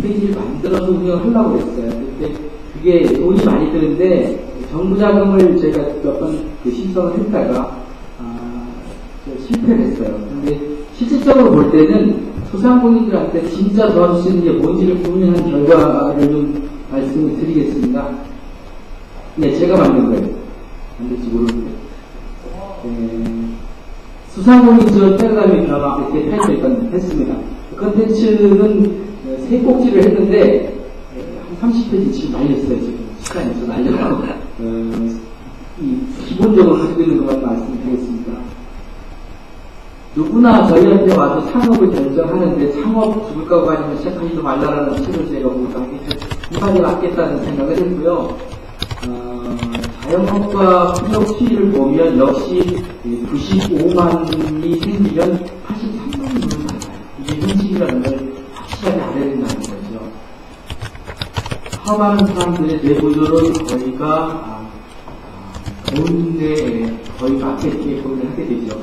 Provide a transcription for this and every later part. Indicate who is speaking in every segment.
Speaker 1: 페이지를 만들어서 운영하려고 했어요. 근데 그게 돈이 많이 드는데 정부 자금을 제가 몇 번 신청을 했다가 실패를 했어요. 근데 실질적으로 볼 때는 소상공인들한테 진짜 도와줄 수 있는 게 뭔지를 고민한 결과를 좀 말씀을 드리겠습니다. 네, 제가 만든 거예요. 안 될지 모르는데. 소상공인 지원 패러다임 드라마 이렇게 타이틀 했습니다. 컨텐츠는 세 꼭지를 했는데 한 30페이지 지금 날렸어요. 지금 시간이 좀 날려서 기본적으로 가지고 있는 것만 말씀드리겠습니다. 누구나 저희한테 와서 창업을 결정하는데 창업 죽을 거고 아니면 시작하지도 말라라는 책을 제가 보고 이만이 맞겠다는 생각을 했고요. 자영업과 풍력 수위를 보면 역시 95만이 생기면 83만이 되는 거예요. 이게 현실이라는 걸 확실하게 알아야 된다는 거죠. 사업하는 사람들의 뇌구조를 저희가 본인의 거의 마케팅에 고민을 하게 되죠.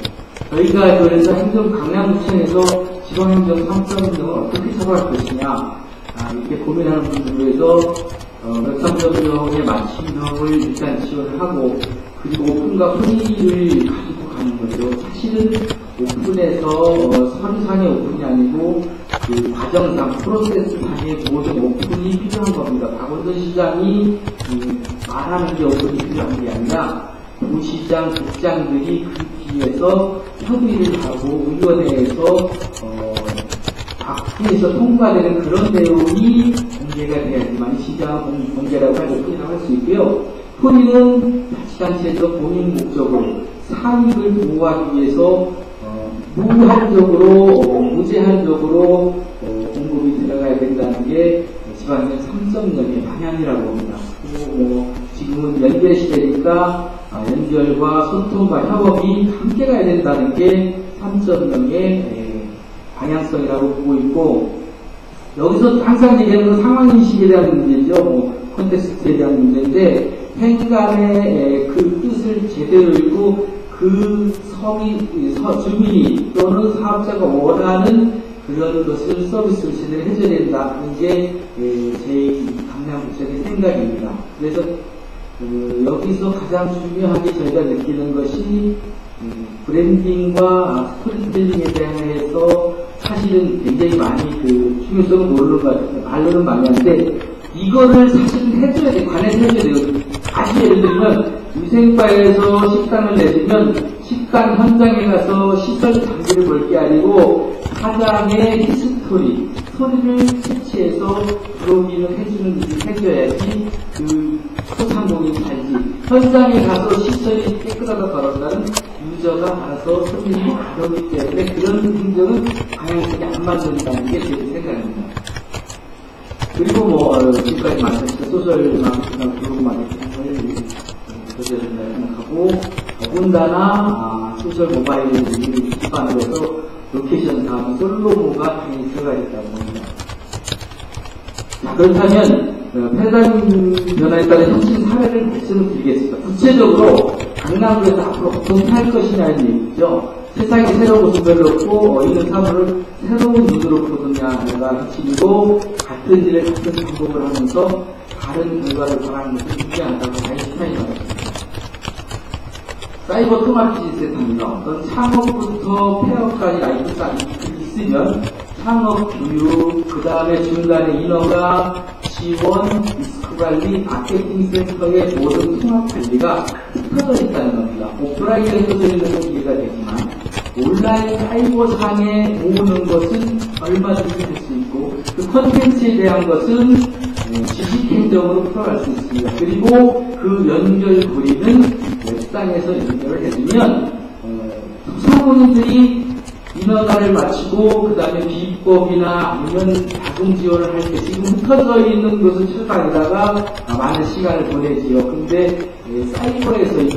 Speaker 1: 저희가 그래서 행정 강남구청에서 지방행정 3점 등을 어떻게 처벌할 것이냐 이렇게 고민하는 분들을 위해서 몇삼점정의 맞춤 등을 일단 지원을 하고 그리고 오픈과 혼의를 가지고 가는 거죠. 사실은 오픈에서 서류상의 오픈이 아니고 그 과정상 프로세스상의 모든 오픈이 필요한 겁니다. 박원순 시장이 말하는 게 오픈이 필요한 게 아니라 부시장, 국장들이 그 뒤에서 협의를 하고 의원회에서 학회에서 통과되는 그런 내용이 공개가 돼야지만 시장 공개라고 할 오픈이라고 할 수 있고요. 혼의는 자치단체에서 본인 목적으로 사익을 보호하기 위해서 무제한적으로 공급이 들어가야 된다는 게 지방의 3.0의 방향이라고 합니다. 그리고 지금은 연결 시대니까 연결과 소통과 협업이 함께 가야 된다는 게 3.0의 방향성이라고 보고 있고, 여기서 항상 얘기하는 건 상황인식에 대한 문제죠. 콘텍스트에 대한 문제인데, 행간의 그 뜻을 제대로 읽고 그 주민이 또는 사업자가 원하는 그런 것을 서비스를 제대로 해줘야 된다는 게 제 강남구청의 생각입니다. 그래서 여기서 가장 중요하게 저희가 느끼는 것이 브랜딩과 스토리텔링에 대해서 사실은 굉장히 많이 중요성을 모르는 것 같아요. 말로는 많이 하는데 이거를 사실은 해줘야 돼요. 관해서 해줘야 돼요. 다시 예를 들면 위생과에서 식당을 내주면 식당 현장에 가서 시설 장비를 볼 게 아니고 사장의 히스토리, 소리를 채취해서 들어오기는 해주는 일을 해줘야지 그 소상공인 살지. 현장에 가서 시설이 깨끗하다 더럽다는 유저가 알아서 손님이 가져오기 때문에 그런 행정은 방향성이 안 맞는다는 게 제 생각입니다. 그리고 지금까지 말씀하신 소셜 마케팅이나 블로그 마케팅을 교재를 생각하고 더군다나 소셜 모바일 기반으로 해서 로케이션 사업은 솔로모가 당연히 들어가 있다고 봅니다. 자, 그렇다면 패러다임 변화에 따른 혁신 사례를 말씀을 드리겠습니다. 구체적으로 강남구에서 앞으로 어떻게 할 것이냐는 얘기죠. 세상에 새로운 모습을 넣고 이런 사물을 새로운 눈으로 보느냐가 핵심이고 같은 일을 같은 방법을 하면서 다른 결과를 바라는 것을 유지한다고 많이 시간이 나왔습니다. 사이버 통합기지 센터입니다. 어떤 창업부터 폐업까지 라이프가 있으면 창업 교육, 그 다음에 중간에 인허가, 지원, 리스크 관리, 마케팅 센터의 모든 통합 관리가 흩어져 있다는 겁니다. 오프라인에 흩어져 있는 건 이해가 되지만 온라인 사이버상에 모으는 것은 얼마든지 할 수 있고 그 컨텐츠에 대한 것은 지식행정으로 풀어갈 수 있습니다. 그리고 그 연결고리는 웹상에서 연결을 해주면 소상공인들이 인허가를 마치고 그 다음에 비법이나 아니면 자금 지원을 할 때 지금 흩어져 있는 것을 찾아다니다가 많은 시간을 보내지요. 근데 사이버에서 이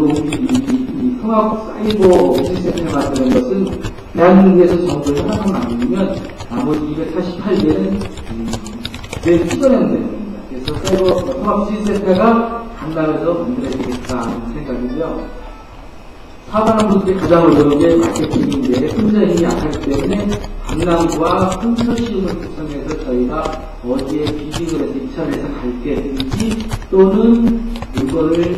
Speaker 1: 통합 사이버 오피스센터를 만드는 것은 대한민국에서 정부를 하나만 만들면 나머지 248개는 내 투자하면 됩니다. 그래서 사이버 통합 오피스센터가 강남에서 만들어야 되겠다 하는 생각이죠. 사업하는 분들이 가장 어려운 게 마케팅인데 혼자 힘이 약하기 때문에 강남구와 컨소시엄을 구성해서 저희가 어디에 비딩을 해서 입찰해서 갈 때든지 또는 물건을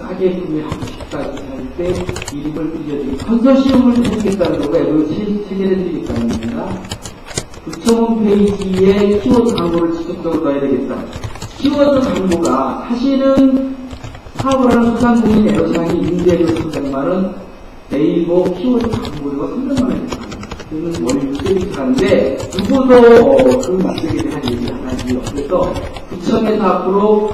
Speaker 1: 싸게 구매하고 싶다 할 때 이름을 빌려드리고 컨소시엄을 해주겠다는 거고 앱을 체결해드리겠다는 겁니다. 구청 홈페이지에 키워드 광고를 직접적으로 넣어야 되겠다. 키워드 광고가 사실은 사업을 하는 소상공인 애로사항이 임대료 300만원, 네이버 키워드 광고료가 300만원입니다. 그는 머리를 쓰리고 하는데, 누구도 그 맛들에 대한 얘기를 안 하지요. 그래서 구청에서 앞으로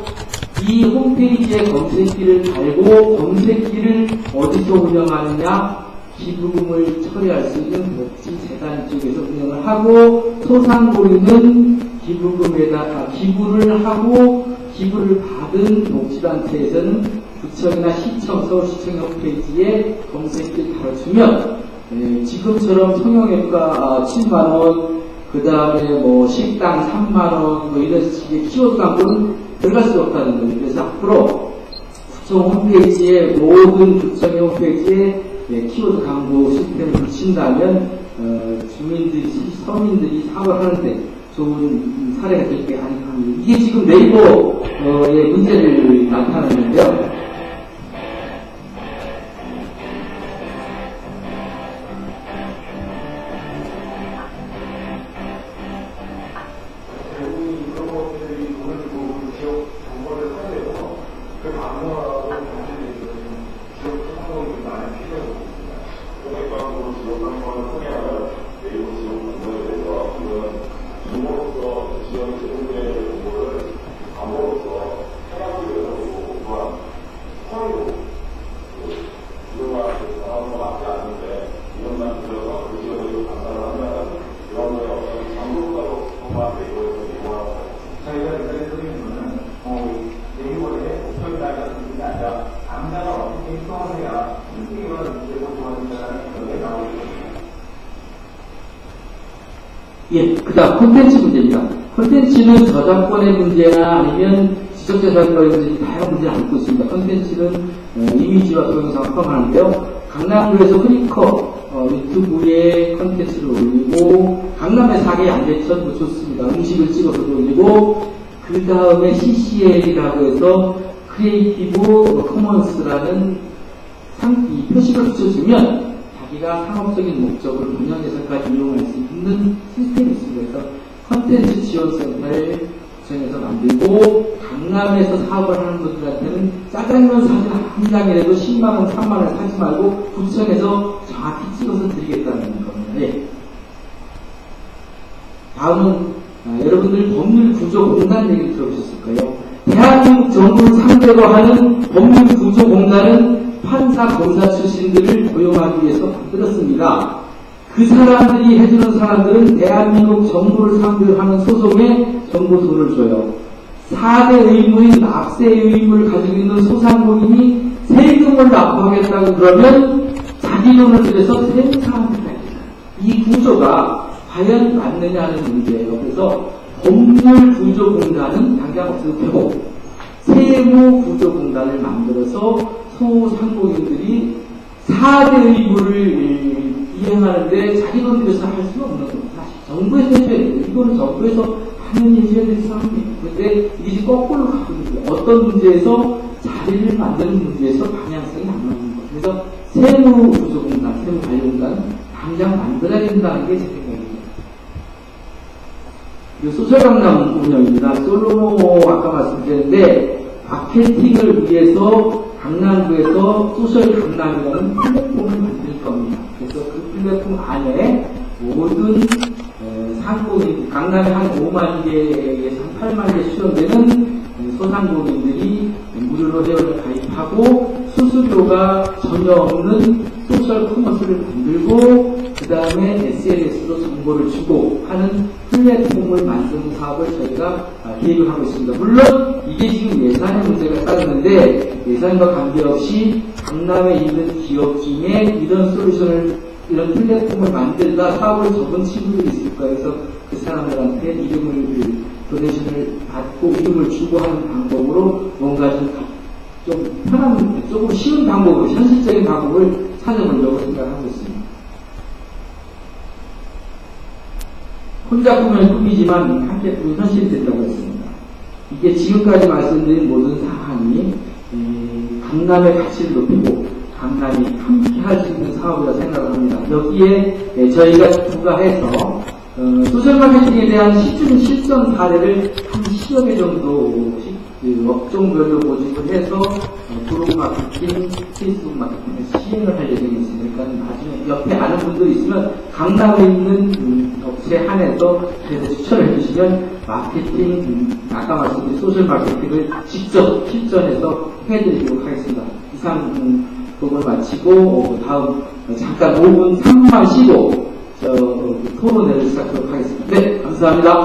Speaker 1: 이 홈페이지에 검색기를 달고 검색기를 어디서 운영하느냐, 기부금을 처리할 수 있는 복지재단 쪽에서 운영을 하고 소상공인은 기부를 하고 기부를 받은 복지단체에서는 구청이나 시청, 서울시청 홈페이지에 검색기를 달아주면 지금처럼 성형외과 7만원, 그 다음에 뭐 식당 3만원, 뭐 이런 식의 키워드 광고는 들어갈 수 없다는 거예요. 그래서 앞으로 구청 홈페이지에 모든 구청의 홈페이지에 키워드 광고 시스템을 붙인다면 주민들이, 서민들이 사업을 하는데 좋은 사례가 될 게 아닌가 합니다. 이게 지금 네이버의 문제를 나타내는데요. 예, 그 다음 콘텐츠 문제입니다. 콘텐츠는 저작권의 문제나 아니면 지적재산권의 문제, 다양한 문제를 안고 있습니다. 콘텐츠는 이미지와 동영상을 포함하는데요. 강남구에서 프리커 유튜브에 콘텐츠를 올리고 강남의 사계 양재천 뭐 좋습니다. 음식을 찍어서 올리고 그 다음에 CCL이라고 해서 크리에이티브 커먼스라는 이 표식을 붙여주면 자기가 상업적인 목적으로 분야에서까지 이용할 수 있는 시스템이 있습니다. 그래서 컨텐츠 지원센터를 구청에서 만들고 강남에서 사업을 하는 분들한테는 짜장면 사진 한 장이라도 10만원, 3만원 사지 말고 구청에서 정확히 찍어서 드리겠다는 겁니다. 예. 다음은 여러분들 법률구조공단 얘기 들어보셨을 거예요. 대한민국 정부를 상대로 하는 법률구조공단은 판사, 검사 출신들을 고용하기 위해서 만들었습니다. 그 사람들이 해주는 사람들은 대한민국 정부를 상대로 하는 소송에 정부 돈을 줘요. 4대 의무인 납세 의무를 가지고 있는 소상공인이 세금을 납부하겠다고 그러면 자기 돈을 들여서 세금 사람들이 됩니다. 이 구조가 과연 맞느냐 하는 문제예요. 그래서 법률구조공단은 당장 없애고 세무구조공단을 만들어서 소상공인들이 4대 의무를 이행하는데 자기 돈 들여서 할 수는 없는 겁니다. 사실 정부에서 해줘야 돼요. 이거는 정부에서 당연히 해줘야 될 상황이에요. 그런데 이게 지금 거꾸로 가고 있는 거예요. 어떤 문제에서 자리를 만드는 문제에서 방향성이 안 맞는 거예요. 그래서 세무구조공단, 세무관리공단은 당장 만들어야 된다는 게 제 생각입니다. 그리고 소셜강남 운영입니다. 솔로모 아까 말씀드렸는데 마케팅을 위해서 강남구에서 소셜 강남이라는 플랫폼을 만들 겁니다. 그래서 그 플랫폼 안에 모든 상공인, 강남에 한 5만 개에서 한 8만 개 수용되는 소상공인들이 무료로 회원을 가입하고 수수료가 전혀 없는 소셜 커머스를 만들고 그 다음에 SNS로 정보를 주고 하는 플랫폼을 만드는 사업을 저희가 계획을 하고 있습니다. 물론 이게 지금 예산의 문제가 따르는데 예산과 관계없이 강남에 있는 기업 중에 이런 솔루션을, 이런 플랫폼을 만들다 사업을 접은 친구들이 있을 거예요. 그래서 그 사람들한테 도네이션을 받고 이름을 주고 하는 방법으로 뭔가 좀 편한, 조금 쉬운 방법을, 현실적인 방법을 찾아보려고 생각하고 있습니다. 혼자 꾸면 꿈이지만 함께 꾸면 현실이 된다고 했습니다. 이게 지금까지 말씀드린 모든 사항이 강남의 가치를 높이고 강남이 함께 할 수 있는 사업이라고 생각을 합니다. 여기에 저희가 부과해서 소셜마케팅에 대한 시중 실전 사례를 한 10여 개 정도 업종별로 모집을 해서 블로그 마케팅, 페이스북 마케팅에서 시행을 할 예정이 있으니까 나중에 옆에 아는 분들이 있으면 강남에 있는 업체에 한해서 그래서 추천을 해주시면 마케팅, 아까 말씀드린 소셜 마케팅을 직접 실전해서 해드리도록 하겠습니다. 이상 부분 마치고 다음 잠깐 5분 3만 쉬고 토론회를 시작하도록 하겠습니다. 네, 감사합니다.